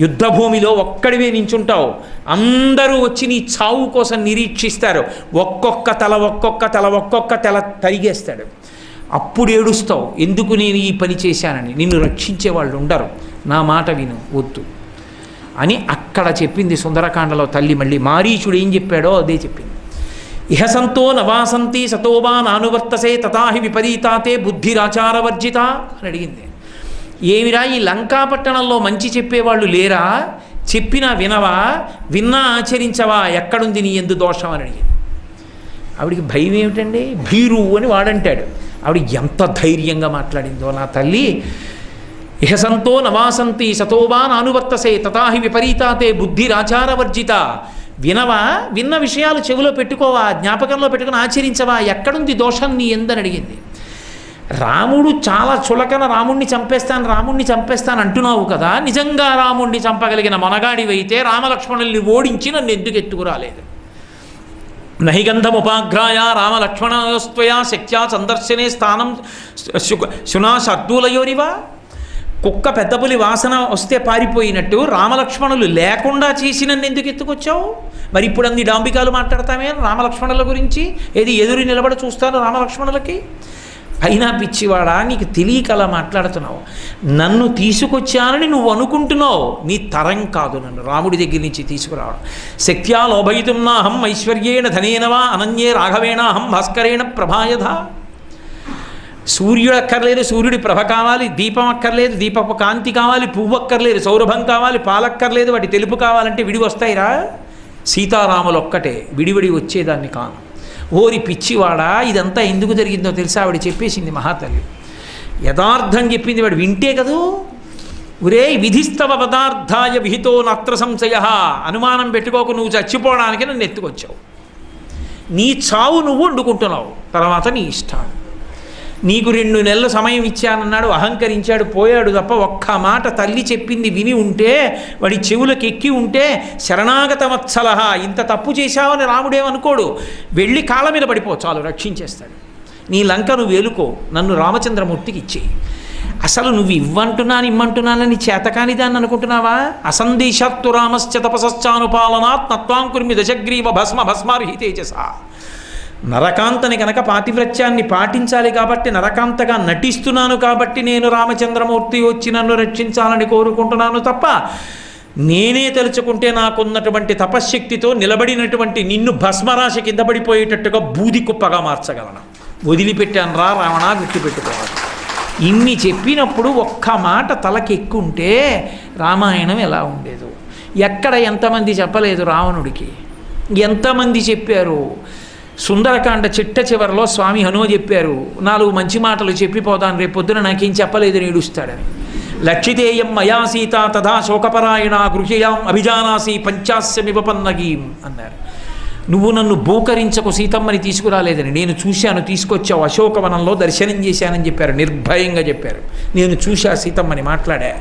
యుద్ధభూమిలో ఒక్కడివే నించుంటావు. అందరూ వచ్చి నీ చావు కోసం నిరీక్షిస్తారు. ఒక్కొక్క తల తరిగేస్తాడు. అప్పుడు ఏడుస్తావు, ఎందుకు నేను ఈ పని చేశానని. నిన్ను రక్షించే వాళ్ళు ఉండరు. నా మాట విను, వద్దు అని అక్కడ చెప్పింది సుందరకాండలో తల్లి. మళ్ళీ మారీచుడు ఏం చెప్పాడో అదే చెప్పింది. ఇహ సంతో నవాసంతి సతోవా నానువర్తసే తథాహి విపరీతాతే బుద్ధిరాచారవర్జిత అని అడిగింది. ఏమిరా ఈ లంకాపట్టణంలో మంచి చెప్పేవాళ్ళు లేరా? చెప్పినా వినవా? విన్నా ఆచరించవా? ఎక్కడుంది నీ ఎందు దోషం అని అడిగింది. ఆవిడికి భయం ఏమిటండి? భీరు అని వాడంటాడు. ఆవిడ ఎంత ధైర్యంగా మాట్లాడిందో నా తల్లి. ఇహ సంతో నవాసంతి సతోవా నానువర్తసే తథాహి విపరీతాతే బుద్ధిరాచారవర్జిత. వినవా? విన్న విషయాలు చెవిలో పెట్టుకోవా? జ్ఞాపకంలో పెట్టుకుని ఆచరించవా? ఎక్కడుంది దోషం నీ ఎందని అడిగింది. రాముడు చాలా చులకన రాముణ్ణి చంపేస్తాను అంటున్నావు కదా, నిజంగా రాముణ్ణి చంపగలిగిన మొనగాడివైతే రామలక్ష్మణుల్ని ఓడించి నన్ను ఎందుకు ఎత్తుకురాలేదు? నహిగంధముపాఘ్రాయ రామలక్ష్మణయోస్త్వయా శక్త్యా సందర్శనే స్థానం శునా శర్దూలయోరివా. కుక్క పెద్దపులి వాసన వస్తే పారిపోయినట్టు రామలక్ష్మణులు లేకుండా చేసి నన్ను ఎందుకు ఎత్తుకొచ్చావు? మరి ఇప్పుడు అన్ని డాంబికాలు మాట్లాడతామే రామలక్ష్మణుల గురించి. ఏది ఎదురు నిలబడి చూస్తాను రామలక్ష్మణులకి? అయినా పిచ్చివాడా, నీకు తెలియక అలా మాట్లాడుతున్నావు. నన్ను తీసుకొచ్చానని నువ్వు అనుకుంటున్నావు. నీ తరం కాదు నన్ను రాముడి దగ్గర నుంచి తీసుకురావడం. శక్త్యా లోభయితున్నాహం ఐశ్వర్యేణ ధనేనవా అనన్యే రాఘవేణాహం భాస్కరేణ ప్రభాయధ. సూర్యుడు అక్కర్లేదు, సూర్యుడి ప్రభ కావాలి. దీపం అక్కర్లేదు, దీపపు కాంతి కావాలి. పువ్వు అక్కర్లేదు, సౌరభం కావాలి. పాలక్కర్లేదు, వాటి తెలుపు కావాలంటే విడి వస్తాయిరా? సీతారాములు ఒక్కటే, విడివిడి వచ్చేదాన్ని కాను. ఓరి పిచ్చివాడా, ఇదంతా ఎందుకు జరిగిందో తెలుసా? ఆవిడ చెప్పేసింది మహాతల్లి. యథార్థం చెప్పింది వాడు వింటే కదూ. ఒరే విధిస్తవ పదార్థాయ విహితో నత్ర సంశయ. అనుమానం పెట్టుకోకు, నువ్వు చచ్చిపోవడానికి నన్ను ఎత్తుకొచ్చావు. నీ చావు నువ్వు వండుకుంటున్నావు, తర్వాత నీ ఇష్టం. నీకు 2 నెలల సమయం ఇచ్చానన్నాడు, అహంకరించాడు, పోయాడు తప్ప ఒక్క మాట తల్లి చెప్పింది విని ఉంటే, వాడి చెవులకు ఎక్కి ఉంటే శరణాగత వత్సలహ ఇంత తప్పు చేశావని రాముడేమనుకోడు. వెళ్ళి కాళ్ళ మీద పడిపో చాలు, రక్షించేస్తాడు. నీ లంక నువ్వు వేలుకో, నన్ను రామచంద్రమూర్తికి ఇచ్చేయి. అసలు నువ్వు ఇమ్మంటున్నానని చేతకాని దాన్ని అనుకుంటున్నావా? అసందేశాత్తు రామశ్చ తపసశ్చానుపాలనాత్ నత్వాం కుర్మి దశగ్రీవ భస్మార్హి తేజస. నరకాంతని కనుక పాతివ్రత్యాన్ని పాటించాలి కాబట్టి, నరకాంతగా నటిస్తున్నాను కాబట్టి నేను రామచంద్రమూర్తి వచ్చి నన్ను రక్షించాలని కోరుకుంటున్నాను తప్ప, నేనే తలుచుకుంటే నాకున్నటువంటి తపశ్శక్తితో నిలబడినటువంటి నిన్ను భస్మరాశి కింద పడిపోయేటట్టుగా బూది కుప్పగా మార్చగలను. వదిలిపెట్టాను రా రావణ, గుర్తుపెట్టుకోవాలి. ఇన్ని చెప్పినప్పుడు ఒక్క మాట తలకెక్కుంటే రామాయణం ఎలా ఉండేదో. ఎక్కడ ఎంతమంది చెప్పలేదు రావణుడికి, ఎంతమంది చెప్పారు. సుందరకాండ చిట్ట చివరిలో స్వామి హనుమ చెప్పారు, 4 మంచి మాటలు చెప్పిపోతాను, రేపు పొద్దున నాకేం చెప్పలేదు ఏడుస్తాడని. లక్షితేయం మయా సీత తథా శోకపరాయణ గృహ్యయాం అభిజానాసి పంచాస్యమివ పన్నగీం అన్నారు. నువ్వు నన్ను భూకరించకు, సీతమ్మని తీసుకురాలేదని. నేను చూశాను, తీసుకొచ్చావు, అశోకవనంలో దర్శనం చేశానని చెప్పారు, నిర్భయంగా చెప్పారు. నేను చూశా సీతమ్మని, మాట్లాడా.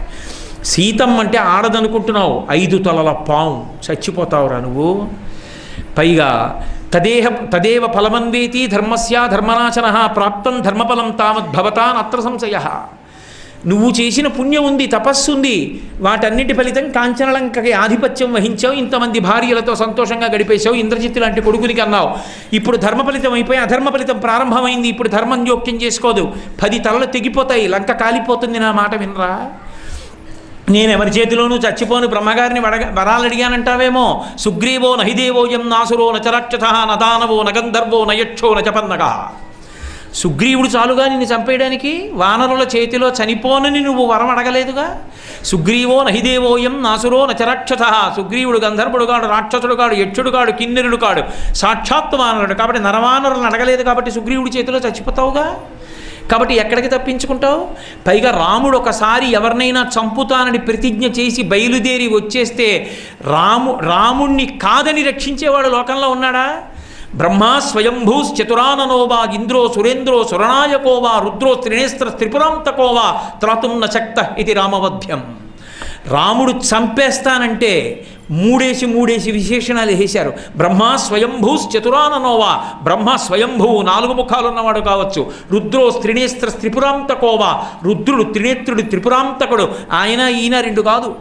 సీతమ్మ అంటే ఆడదనుకుంటున్నావు, 5 తలల పాము, చచ్చిపోతావురా నువ్వు. పైగా తదేవ ఫలమన్వేతి ధర్మస్య ధర్మనాశన ప్రాప్తం ధర్మఫలం తావద్భవతా నత్ర సంశయ. నువ్వు చేసిన పుణ్యం ఉంది, తపస్సు ఉంది, వాటన్నిటి ఫలితం కాంచనలంకకి ఆధిపత్యం వహించావు, ఇంతమంది భార్యలతో సంతోషంగా గడిపేశావు, ఇంద్రజిత్తు లాంటి కొడుకునికి అన్నావు. ఇప్పుడు ధర్మ ఫలితం అయిపోయి అధర్మ ఫలితం ప్రారంభమైంది. ఇప్పుడు ధర్మం జోక్యం చేసుకోదు, 10 తలలు తెగిపోతాయి, లంక కాలిపోతుంది. నా మాట వినరా? నేను ఎవరి చేతిలోనూ చచ్చిపోను, బ్రహ్మగారిని వరాలు అడిగానంటావేమో. సుగ్రీవో నహిదేవోయం నాసురో నచరాక్షత నదానవో నగంధర్వో నయక్షో నచపన్నగ. సుగ్రీవుడు చాలుగా నిన్ను చంపేయడానికి, వానరుల చేతిలో చనిపోనని నువ్వు వరం అడగలేదుగా. సుగ్రీవో నహిదేవోయం నాసురో నచరాక్షత. సుగ్రీవుడు గంధర్వుడు కాడు, రాక్షసుడు కాడు, యక్షుడు కాడు, కిన్నెరుడు కాడు, సాక్షాత్తు వానరుడు కాబట్టి నరవానరులను అడగలేదు కాబట్టి సుగ్రీవుడి చేతిలో చచ్చిపోతావుగా. కాబట్టి ఎక్కడికి తప్పించుకుంటావు? పైగా రాముడు ఒకసారి ఎవరినైనా చంపుతానని ప్రతిజ్ఞ చేసి బయలుదేరి వచ్చేస్తే రాముణ్ణి కాదని రక్షించేవాడు లోకంలో ఉన్నాడా? బ్రహ్మా స్వయంభూశ్చతురాననోవా ఇంద్రో సురేంద్రో సురనాయకోవా రుద్రో త్రినేస్త్ర త్రిపురాంతకోవా త్రాతుం న శక్తః ఇది రామవధ్యం. రాముడు చంపేస్తానంటే 3 విశేషణాలు వేశారు. బ్రహ్మ స్వయంభూశ్చతురాననోవా, బ్రహ్మ స్వయంభువు 4 ముఖాలు ఉన్నవాడు కావచ్చు. రుద్రో త్రినేస్త్ర త్రిపురాంతకోవా, రుద్రుడు త్రినేత్రుడు త్రిపురాంతకుడు, ఆయన ఈయన 2 కాదు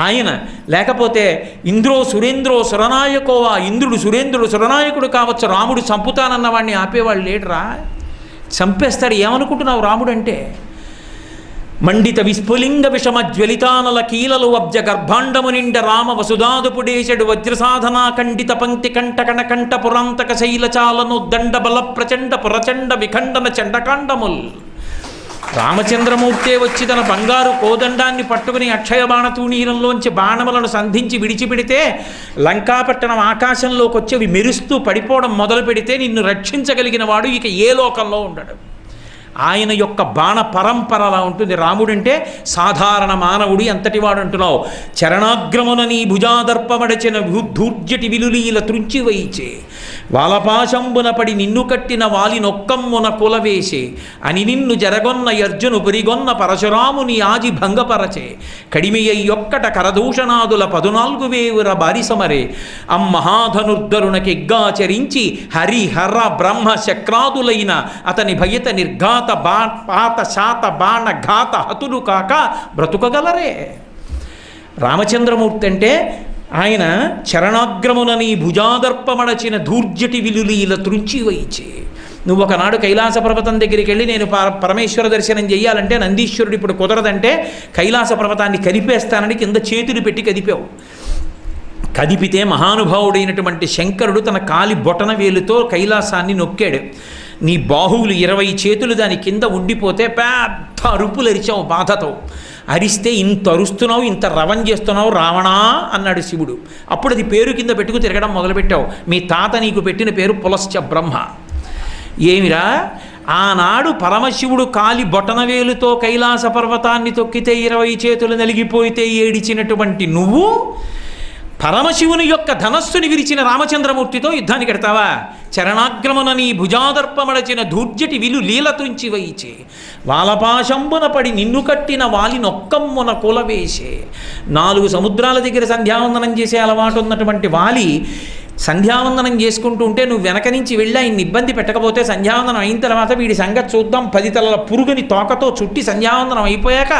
ఆయన. లేకపోతే ఇంద్రో సురేంద్రో సురనాయకోవా, ఇంద్రుడు సురేంద్రుడు సురనాయకుడు కావచ్చు. రాముడు చంపుతానన్న వాడిని ఆపేవాళ్ళు లేడరా? చంపేస్తాడు. ఏమనుకుంటున్నావు రాముడు అంటే? మండిత విస్ఫులింగ విషమ జ్వలితానల కీలలు అబ్జ గర్భాండము నిండ రామ వసుధాదుపుడేశడు వజ్రసాధనా ఖండిత పంక్తి కంట కణకంఠ పురాంతక శైలచాలను దండ బల ప్రచండ పురచండ విఖండన చండకాండముల్. రామచంద్రమూర్తే వచ్చి తన బంగారు కోదండాన్ని పట్టుకుని అక్షయ బాణతూణీరంలోంచి బాణములను సంధించి విడిచిపెడితే లంకాపట్టణం ఆకాశంలోకి వచ్చి అవి మెరుస్తూ పడిపోవడం మొదలు పెడితే నిన్ను రక్షించగలిగిన వాడు ఇక ఏ లోకంలో ఉండడు. ఆయన యొక్క బాణ పరంపర అలా ఉంటుంది. రాముడంటే సాధారణ మానవుడి అంతటి వాడు అంటున్నావు. చరణాగ్రమున నీ భుజాదర్పమడచిన ధూర్జటి విలులీల త్రుంచి వైచే వాలపాశంబున పడి నిన్ను కట్టిన వాలి నొక్కమ్మున కులవేసే అని నిన్ను జరగొన్న యర్జును పురిగొన్న పరశురాముని ఆజి భంగపరచే కడిమియొక్కట కరదూషణాదుల 14,000 బారిసమరే అమ్మహాధనుర్ధరునకెగ్గాచరించి హరిహర బ్రహ్మ శక్రాదులైన అతని భయత నిర్ఘాత పాత శాత బాణ ఘాత హతులు కాక బ్రతుకగలరే. రామచంద్రమూర్తి అంటే ఆయన చరణాగ్రమున నీ భుజాదర్పమడచిన ధూర్జటి విలులీల త్రుంచి వైచే. నువ్వు ఒకనాడు కైలాస పర్వతం దగ్గరికి వెళ్ళి నేను పరమేశ్వర దర్శనం చేయాలంటే నందీశ్వరుడు ఇప్పుడు కుదరదంటే కైలాస పర్వతాన్ని కదిపేస్తానని కింద చేతులు పెట్టి కదిపావు. కదిపితే మహానుభావుడైనటువంటి శంకరుడు తన కాలి బొటన వేలుతో కైలాసాన్ని నొక్కాడు. నీ బాహువులు 20 చేతులు దాని కింద ఉండిపోతే పెద్ద అరుపులు అరిచావు బాధతో. అరిస్తే ఇంత అరుస్తున్నావు, ఇంత రవం చేస్తున్నావు రావణా అన్నాడు శివుడు. అప్పుడు అది పేరు కింద పెట్టుకు తిరగడం మొదలుపెట్టావు. మీ తాత నీకు పెట్టిన పేరు పులశ్చ బ్రహ్మ. ఏమిరా, ఆనాడు పరమశివుడు కాలి బొటనవేలుతో కైలాస పర్వతాన్ని తొక్కితే 20 చేతులు నలిగిపోయితే ఏడిచినటువంటి నువ్వు పరమశివుని యొక్క ధనస్సుని విరిచిన రామచంద్రమూర్తితో యుద్ధానికి ఎడతావా? చరణాగ్రమున నీ భుజాదర్పమడచిన ధూర్జటి విలు లీల తుంచి వైచే వాలపాశంబున పడి నిన్ను కట్టిన వాలి నొక్కమ్మున కులవేసే. 4 సముద్రాల దగ్గర సంధ్యావందనం చేసే అలవాటు ఉన్నటువంటి వాలి సంధ్యావందనం చేసుకుంటూ ఉంటే నువ్వు వెనక నుంచి వెళ్ళి ఆయన్ని ఇబ్బంది పెట్టకపోతే సంధ్యావందనం అయిన తర్వాత వీడి సంగతి చూద్దాం 10 తలల పురుగుని తోకతో చుట్టి సంధ్యావందనం అయిపోయాక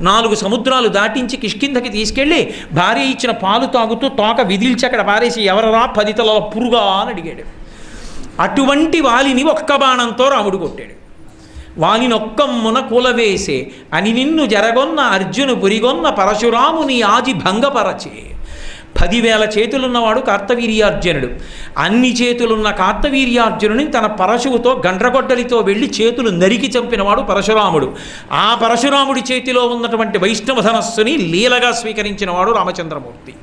4 సముద్రాలు దాటించి కిష్కింధకి తీసుకెళ్ళి భార్య ఇచ్చిన పాలు తాగుతూ తోక విదిల్చి అక్కడ పారేసి ఎవరరా 10 తలల పురుగా అని అడిగాడు. అటువంటి వాలిని ఒక్క బాణంతో రాముడు కొట్టాడు. వాలినొక్కమ్మున కూలవేసే అని నిన్ను జరగొన్న అర్జును పురిగొన్న పరశురాముని ఆజి భంగపరచే. 10,000 చేతులున్నవాడు కార్తవీర్యార్జునుడు. అన్ని చేతులున్న కార్తవీర్యార్జునుని తన పరశువుతో గండ్రగొడ్డలితో వెళ్ళి చేతులు నరికి చంపినవాడు పరశురాముడు. ఆ పరశురాముడి చేతిలో ఉన్నటువంటి వైష్ణవ ధనస్సుని లీలగా స్వీకరించినవాడు రామచంద్రమూర్తి.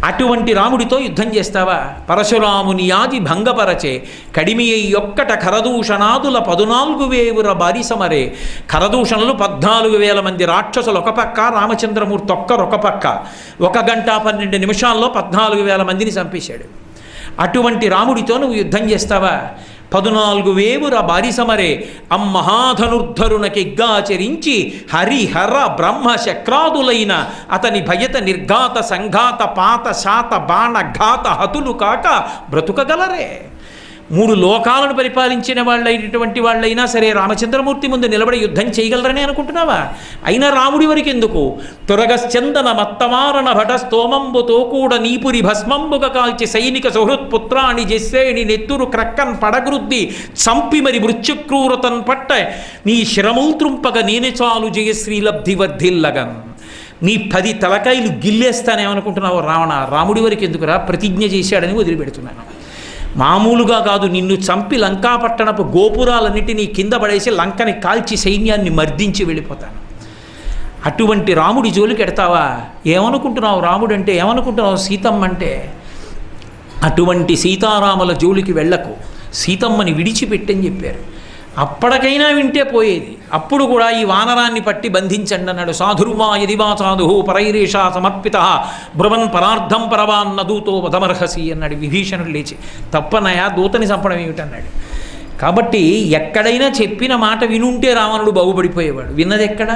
అటువంటి రాముడితో యుద్ధం చేస్తావా? పరశురాముని ఆది భంగపరచే కడిమియొక్కట కరదూషణాదుల 14,000 బారిసమరే. కరదూషణలు 14,000 మంది రాక్షసులు ఒక పక్క, రామచంద్రమూర్తి ఒక్క పక్క. 1 గంట 12 నిమిషాల్లో 14,000 మందిని చంపేశాడు. అటువంటి రాముడితో నువ్వు యుద్ధం చేస్తావా? 14,000 బారిసమరే అమ్మహాధనుర్ధరునకెగ్గాచరించి హరిహర బ్రహ్మ శక్రాదులైన అతని భయత నిర్ఘాత సంఘాత పాత శాత బాణ ఘాత హతులు కాక బ్రతుకగలరే. 3 లోకాలను పరిపాలించిన వాళ్ళైనటువంటి వాళ్ళైనా సరే రామచంద్రమూర్తి ముందు నిలబడి యుద్ధం చేయగలరని అనుకుంటున్నావా? అయినా రాముడి వరకు ఎందుకు? తురగశ్చందన మత్తమారణ భట స్తోమంబుతో కూడా నీపురి భస్మంబుగ కాల్చి సైనిక సుహృత్పుత్రాణి జస్సేణి నెత్తురు క్రక్కన్ పడగృద్ది చంపి మరి మృత్యుక్రూరతన్ పట్ట నీ శిరముల్త్రుంపగ నేనే చాలు జయశ్రీలబ్ధి వర్ధిల్లగన్. నీ 10 తలకాయలు గిల్లేస్తానేమనుకుంటున్నావు రావణ? రాముడి వరకు ఎందుకురా? ప్రతిజ్ఞ చేశాడని వదిలిపెడుతున్నాను. మామూలుగా కాదు, నిన్ను చంపి లంకాపట్టణపు గోపురాలన్నిటినీ కింద పడేసి లంకని కాల్చి సైన్యాన్ని మర్దించి వెళ్ళిపోతాను. అటువంటి రాముడి జోలికి ఎడతావా? ఏమనుకుంటున్నావు రాముడు అంటే? ఏమనుకుంటున్నావు సీతమ్మ అంటే? అటువంటి సీతారాముల జోలికి వెళ్ళకు, సీతమ్మని విడిచిపెట్టని చెప్పారు. అప్పటికైనా వింటే పోయేది. అప్పుడు కూడా ఈ వానరాన్ని పట్టి బంధించండి అన్నాడు. సాధుర్వా యదివా సాధు పరైరేషా సమర్పిత బ్రువన్ పరార్థం పరవాన్న దూతో వధమర్హసి అన్నాడు విభీషణుడు లేచి. తప్పనయా దూతని చంపడం ఏమిటన్నాడు. కాబట్టి ఎక్కడైనా చెప్పిన మాట వినుంటే రావణుడు బాగుపడిపోయేవాడు. విన్నది ఎక్కడ?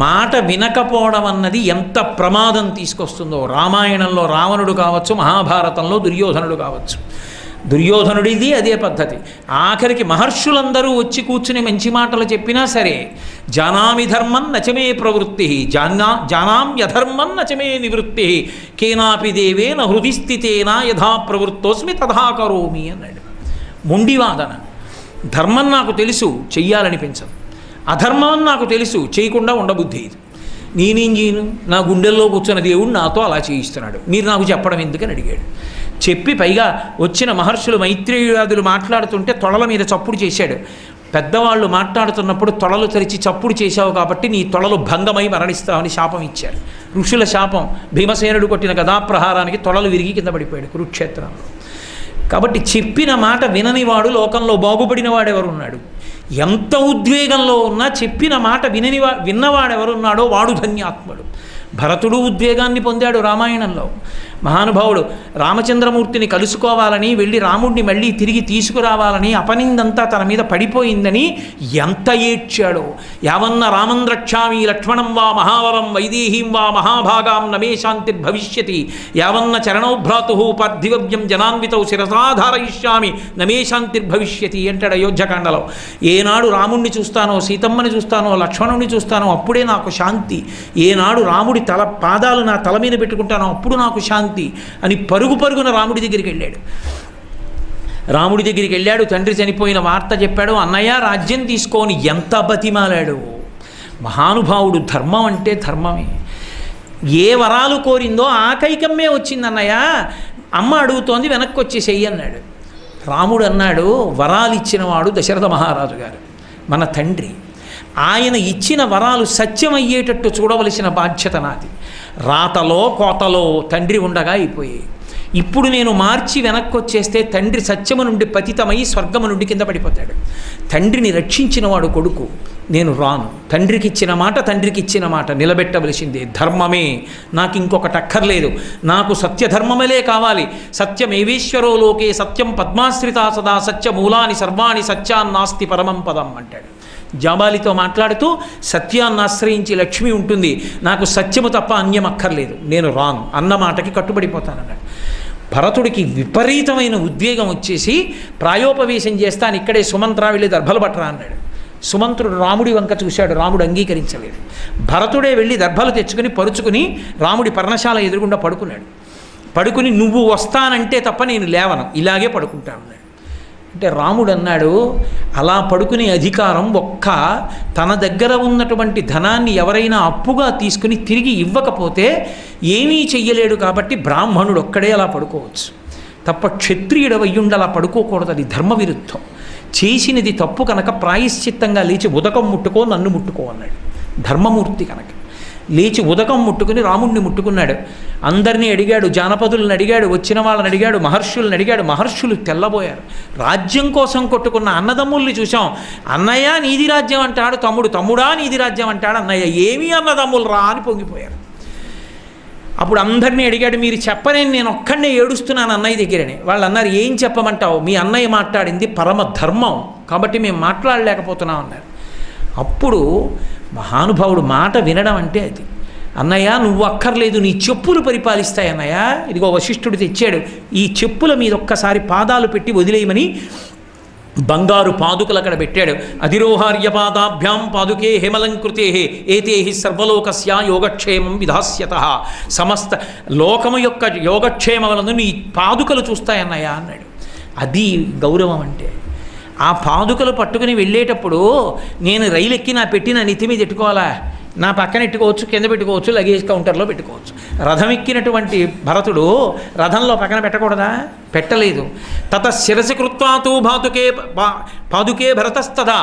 మాట వినకపోవడం అన్నది ఎంత ప్రమాదం తీసుకొస్తుందో. రామాయణంలో రావణుడు కావచ్చు, మహాభారతంలో దుర్యోధనుడు కావచ్చు. దుర్యోధనుడిది అదే పద్ధతి. ఆఖరికి మహర్షులందరూ వచ్చి కూర్చుని మంచి మాటలు చెప్పినా సరే జానామి ధర్మం నచమే ప్రవృత్తి జానామ్యధర్మం నచమే నివృత్తి కేనాపి దేవేన హృది స్థితేనా యథా ప్రవృత్తోస్మి తథా కరోమి అన్నాడు. మొండివాదన. ధర్మం నాకు తెలుసు, చెయ్యాలనిపించదు. అధర్మం అని నాకు తెలుసు, చేయకుండా ఉండబుద్ధి ఇది. నేనేం చేయను? నా గుండెల్లో కూర్చున్న దేవుడు నాతో అలా చేయిస్తున్నాడు, మీరు నాకు చెప్పడం ఎందుకని అడిగాడు. చెప్పి పైగా వచ్చిన మహర్షులు మైత్రేయాదులు మాట్లాడుతుంటే తొడల మీద చప్పుడు చేశాడు. పెద్దవాళ్ళు మాట్లాడుతున్నప్పుడు తొడలు తెరిచి చప్పుడు చేశావు కాబట్టి నీ తొడలు భంగమై మరణిస్తావని శాపం ఇచ్చారు. ఋషుల శాపం. భీమసేనుడు కొట్టిన గదాప్రహారానికి తొడలు విరిగి కింద పడిపోయాడు కురుక్షేత్రంలో. కాబట్టి చెప్పిన మాట విననివాడు లోకంలో బాగుపడిన వాడెవరున్నాడు? ఎంత ఉద్వేగంలో ఉన్నా చెప్పిన మాట విన్నవాడెవరున్నాడో వాడు ధన్యాత్ముడు. భరతుడు ఉద్వేగాన్ని పొందాడు రామాయణంలో. మహానుభావుడు రామచంద్రమూర్తిని కలుసుకోవాలని వెళ్ళి రాముడిని మళ్ళీ తిరిగి తీసుకురావాలని అపనిందంతా తన మీద పడిపోయిందని ఎంత ఏడ్చాడో. యావన్న రామం రక్షామి లక్ష్మణం వా మహావరం వైదేహీం వా మహాభాగాం నమే శాంతిర్భవిష్యతి యావన్న చరణౌభ్రాతు పార్థివ్యం జనాన్వితౌ శిరసాధారయిష్యామి నమే శాంతిర్భవిష్యతి అంటాడు అయోధ్యకాండలో. ఏనాడు రాముణ్ణి చూస్తానో, సీతమ్మని చూస్తానో, లక్ష్మణుని చూస్తానో అప్పుడే నాకు శాంతి. ఏనాడు రాముడి పాదాలు నా తల మీద పెట్టుకుంటానో అప్పుడు నాకు శాంతి అని పరుగున రాముడి దగ్గరికి వెళ్ళాడు. రాముడి దగ్గరికి వెళ్ళాడు. తండ్రి చనిపోయిన వార్త చెప్పాడు. అన్నయ్య రాజ్యం తీసుకోని ఎంత బతిమాలాడు. మహానుభావుడు. ధర్మం అంటే ధర్మమే. ఏ వరాలు కోరిందో ఆ కైకమ్మే వచ్చింది. అన్నయ్య అమ్మ అడుగుతోంది, వెనక్కి వచ్చేసేయి అన్నాడు. రాముడు అన్నాడు, వరాలు ఇచ్చినవాడు దశరథ మహారాజు గారు, మన తండ్రి. ఆయన ఇచ్చిన వరాలు సత్యమయ్యేటట్టు చూడవలసిన బాధ్యత నాది. రాతలో కోతలో తండ్రి ఉండగా అయిపోయాయి. ఇప్పుడు నేను మార్చి వెనక్కి వచ్చేస్తే తండ్రి సత్యము నుండి పతితమై స్వర్గము నుండి కింద పడిపోతాడు. తండ్రిని రక్షించినవాడు కొడుకు. నేను రాను. తండ్రికి ఇచ్చిన మాట నిలబెట్టవలసిందే. ధర్మమే, నాకు ఇంకొకటి అక్కర్లేదు. నాకు సత్యధర్మములే కావాలి. సత్యమేవేశ్వరో లోకే సత్యం పద్మాశ్రితా సదా సత్యమూలాని సర్వాణి సత్యాన్నాస్తి పరమం పదం అంటాడు. జాబాలితో మాట్లాడుతూ సత్యాన్ని ఆశ్రయించి లక్ష్మి ఉంటుంది, నాకు సత్యము తప్ప అన్యం అక్కర్లేదు, నేను రాను అన్న మాటకి కట్టుబడిపోతానన్నాడు. భరతుడికి విపరీతమైన ఉద్వేగం వచ్చేసి ప్రాయోపవేశం చేస్తాను, ఇక్కడే సుమంత్ర వెళ్ళి దర్భలు పట్టరా అన్నాడు. సుమంత్రుడు రాముడి వంక చూశాడు, రాముడు అంగీకరించలేదు. భరతుడే వెళ్ళి దర్భలు తెచ్చుకుని పరుచుకుని రాముడి పర్ణశాల ఎదురుగుండా పడుకున్నాడు. పడుకుని నువ్వు వస్తానంటే తప్ప నేను లేవను, ఇలాగే పడుకుంటాను అన్నాడు. అంటే రాముడు అన్నాడు, అలా పడుకునే అధికారం ఒక్క తన దగ్గర ఉన్నటువంటి ధనాన్ని ఎవరైనా అప్పుగా తీసుకుని తిరిగి ఇవ్వకపోతే ఏమీ చెయ్యలేడు. కాబట్టి బ్రాహ్మణుడు ఒక్కడే అలా పడుకోవచ్చు తప్ప క్షత్రియుడు అయ్యుండి అలా పడుకోకూడదు. అది ధర్మ విరుద్ధం. చేసినది తప్పు కనుక ప్రాయశ్చిత్తంగా లేచి ఉదకం ముట్టుకో, నన్ను ముట్టుకో అన్నాడు. ధర్మమూర్తి కనుక లేచి ఉదకం ముట్టుకుని రాముడిని ముట్టుకున్నాడు. అందరినీ అడిగాడు, జానపదులను అడిగాడు, వచ్చిన వాళ్ళని అడిగాడు, మహర్షులను అడిగాడు. మహర్షులు తెల్లబోయారు. రాజ్యం కోసం కొట్టుకున్న అన్నదమ్ముల్ని చూసాం. అన్నయ్య నీది రాజ్యం అంటాడు తమ్ముడు, తమ్ముడా నీది రాజ్యం అంటాడు అన్నయ్య. ఏమీ అన్నదమ్ములు రా అని పొంగిపోయారు. అప్పుడు అందరినీ అడిగాడు, మీరు చెప్పలేని నేను ఒక్కడే ఏడుస్తున్నాను అన్నయ్య దగ్గరనే. వాళ్ళు అన్నారు, ఏం చెప్పమంటావు, మీ అన్నయ్య మాట్లాడింది పరమ ధర్మం కాబట్టి మేము మాట్లాడలేకపోతున్నాం అన్నారు. అప్పుడు మహానుభావుడు మాట వినడం అంటే అది. అన్నయ్య నువ్వు అక్కర్లేదు, నీ చెప్పులు పరిపాలిస్తాయి అన్నయ్య. ఇదిగో వశిష్ఠుడు తెచ్చాడు, ఈ చెప్పుల మీద ఒక్కసారి పాదాలు పెట్టి వదిలేయమని బంగారు పాదుకలు అక్కడ పెట్టాడు. అధిరోహార్య పాదాభ్యాం పాదుకే హేమలంకృతే ఏతే సర్వలోకస్య యోగక్షేమం విధాస్యత. సమస్త లోకము యొక్క యోగక్షేమములను నీ పాదుకలు చూస్తాయన్నయ్య అన్నాడు. అది గౌరవం అంటే. ఆ పాదుకలు పట్టుకుని వెళ్ళేటప్పుడు నేను రైలు ఎక్కి నా పెట్టి నా నెత్తి మీద పెట్టుకోవాలా? నా పక్కన పెట్టుకోవచ్చు, కింద పెట్టుకోవచ్చు, లగేజ్ కౌంటర్లో పెట్టుకోవచ్చు. రథం ఎక్కినటువంటి భరతుడు రథంలో పక్కన పెట్టకూడదా? పెట్టలేదు. తత శిరసి కృత్వాతు పాదుకే భరతస్తదా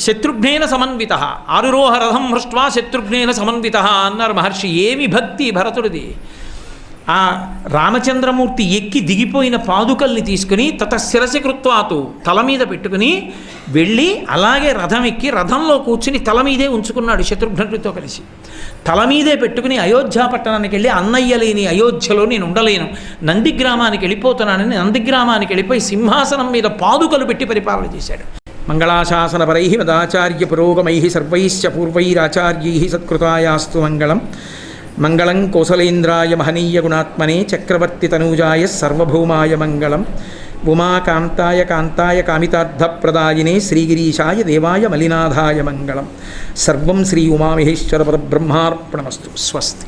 శత్రుఘ్నేన సమన్విత ఆరురోహ రథం హృష్ట్వా శత్రుఘ్నేన సమన్విత అన్నారు మహర్షి. ఏమి భక్తి భరతుడిది! ఆ రామచంద్రమూర్తి ఎక్కి దిగిపోయిన పాదుకల్ని తీసుకుని తత శిరసి కృత్వాతు తల మీద పెట్టుకుని వెళ్ళి అలాగే రథం ఎక్కి రథంలో కూర్చుని తల మీదే ఉంచుకున్నాడు శత్రుఘ్నుడితో కలిసి. తల మీదే పెట్టుకుని అయోధ్యాపట్టణానికి వెళ్ళి అన్నయ్య లేని అయోధ్యలో నేను ఉండలేను, నందిగ్రామానికి వెళ్ళిపోతున్నానని నందిగ్రామానికి వెళ్ళిపోయి సింహాసనం మీద పాదుకలు పెట్టి పరిపాలన చేశాడు. మంగళాశాసనపరై మదాచార్య పురోగమై సర్వైశ్చ పూర్వైరాచార్యై సత్కృతాయాస్తు మంగళం. మంగళం కోసలేంద్రాయ మహనీయ గుణాత్మనే చక్రవర్తి తనూజాయ సర్వభౌమాయ మంగళం. ఉమాకాంతాయ కాంతాయ కామితార్థప్రదాయినే శ్రీగిరీశాయ దేవాయ మలినాథాయ మంగళం. సర్వం శ్రీ ఉమామహేశ్వర పరబ్రహ్మార్పణమస్తు. స్వస్తి.